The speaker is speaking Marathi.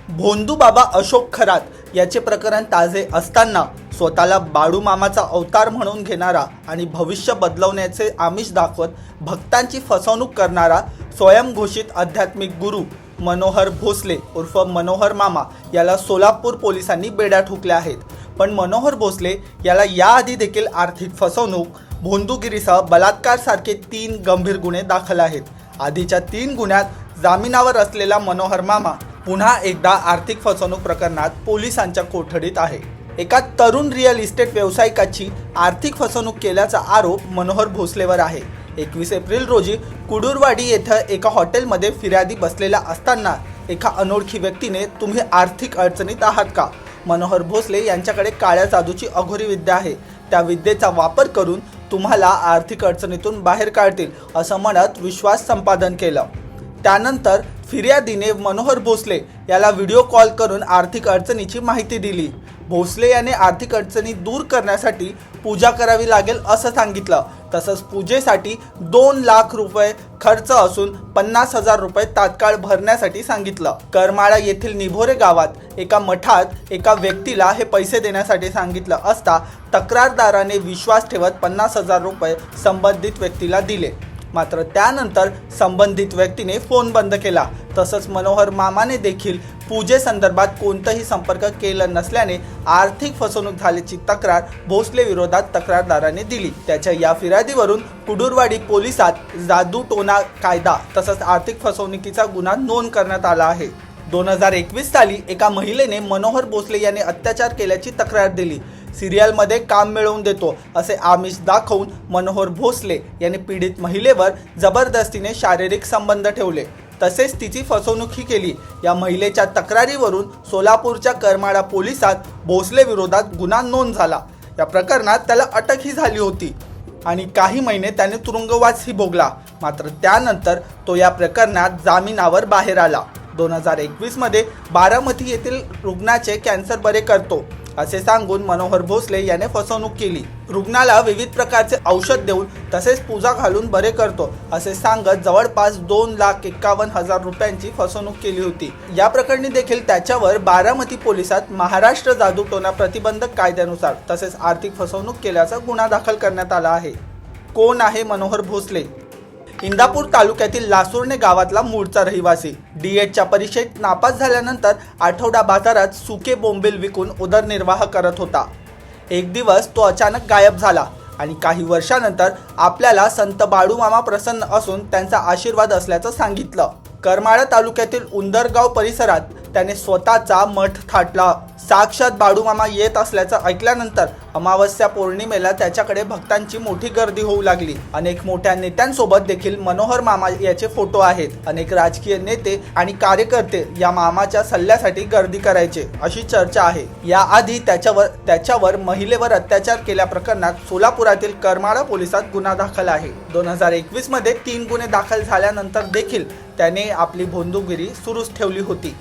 भोंदू बाबा अशोक खरात याचे प्रकरण ताजे असताना स्वतःला बाळू मामाचा अवतार म्हणून घेणारा आणि भविष्य बदलवण्याचे आमिष दाखवत भक्तांची फसवणूक करणारा स्वयंघोषित आध्यात्मिक गुरु मनोहर भोसले उर्फ मनोहर मामा याला सोलापूर पोलिसांनी बेड्या ठोकल्या आहेत। पण मनोहर भोसले याला याआधी देखील आर्थिक फसवणूक, भोंदूगिरीसह बलात्कार सारखे 3 गंभीर गुन्हे दाखल आहेत। आधीच्या 3 गुन्ह्यात जामिनावर असलेला मनोहर मामा पुन्हा एकदा आर्थिक फसवणूक प्रकरणात पोलिसांच्या कोठडीत आहे। एका तरुण रिअल इस्टेट व्यावसायिकाची आर्थिक फसवणूक केल्याचा आरोप मनोहर भोसलेवर आहे। 21 एप्रिल रोजी कुडूरवाडी येथे एका हॉटेलमध्ये फिर्यादी बसलेला असताना एका अनोळखी व्यक्तीने तुम्ही आर्थिक अडचणीत आहात का? मनोहर भोसले यांच्याकडे काळ्या जादूची अघोरी विद्या आहे, त्या विद्येचा वापर करून तुम्हाला आर्थिक अडचणीतून बाहेर काढतील असं म्हणत विश्वास संपादन केलं। त्यानंतर फिर्यादीने मनोहर भोसले याला व्हिडिओ कॉल करून आर्थिक अडचणीची माहिती दिली। भोसले याने आर्थिक अडचणी दूर करण्यासाठी पूजा करावी लागेल असं सांगितलं। तसंच पूजेसाठी 2 लाख रुपये खर्च असून 50,000 रुपये तात्काळ भरण्यासाठी सांगितलं। करमाळा येथील निभोरे गावात एका मठात एका व्यक्तीला हे पैसे देण्यासाठी सांगितलं असता तक्रारदाराने विश्वास ठेवत 50,000 रुपये संबंधित व्यक्तीला दिले। मात्र त्यानंतर संबंधित व्यक्तीने फोन बंद केला। तसंच मनोहर मामाने देखील पूजेसंदर्भात कोणताही संपर्क केला नसल्याने आर्थिक फसवणूक झाल्याची तक्रार भोसले विरोधात तक्रारदाराने दिली। त्याच्या या फिर्यादीवरून कुडूरवाडी पोलिसात जादूटोणा कायदा तसंच आर्थिक फसवणुकीचा गुन्हा नोंद करण्यात आला आहे। 2021 साली एका महिलेने मनोहर भोसले याने अत्याचार केल्याची तक्रार दिली। सिरियलमध्ये काम मिळवून देतो असे आमिष दाखवून मनोहर भोसले यांनी पीडित महिलेवर जबरदस्तीने शारीरिक संबंध ठेवले, तसेच तिची फसवणूकही केली। या महिलेच्या तक्रारीवरून सोलापूरच्या करमाळा पोलिसात भोसले विरोधात गुन्हा नोंद झाला। या प्रकरणात त्याला अटकही झाली होती आणि काही महिने त्याने तुरुंगवासही भोगला। मात्र त्यानंतर तो या प्रकरणात जामिनावर बाहेर आला। 2021 मध्ये बारामती येथील रुग्णाचे कॅन्सर बरे करतो असे सांगून मनोहर भोसले याने फसवणूक केली। रुग्णाला विविध प्रकारचे औषध देऊन तसेच पूजा घालून बरे करतो असे सांगत जवळपास 2,51,000 रुपयांची फसवणूक केली होती। या प्रकरणी देखील त्याच्यावर बारामती पोलिसात महाराष्ट्र जादूटोणा प्रतिबंधक कायद्यानुसार तसेच आर्थिक फसवणूक केल्याचा गुन्हा दाखल करण्यात आला आहे। कोण आहे मनोहर भोसले? इंदापूर तालुक्यातील लासुर्णे गावातला मूळचा रहिवासी। डीएडच्या परीक्षेत नापास झाल्यानंतर आठवडा बाजारात सुके बोंबील विकून उदरनिर्वाह करत होता। एक दिवस तो अचानक गायब झाला आणि काही वर्षानंतर आपल्याला संत बाळू मामा प्रसन्न असून त्यांचा आशीर्वाद असल्याचं सांगितलं। करमाळा तालुक्यातील उंदरगाव परिसरात त्याने स्वतःचा मठ थाटला। साक्षात बाळू मामा येत असल्याचं ऐकल्यानंतर अमावस्या पौर्णिमेला त्याच्याकडे भक्तांची मोठी गर्दी होऊ लागली। अनेक मोठ्या नेत्यांसोबत देखील मनोहर मामा याचे फोटो आहेत। अनेक राजकीय नेते आणि कार्यकर्ते या मामाच्या सल्ल्यासाठी गर्दी करायचे अशी चर्चा आहे। याआधी त्याच्यावर महिलेवर अत्याचार केल्या प्रकरणात सोलापुरातील करमाळा पोलिसात गुन्हा दाखल आहे। 2021 मध्ये 3 गुन्हे दाखल झाल्यानंतर देखील त्याने आपली भोंदूगिरी सुरूच ठेवली होती।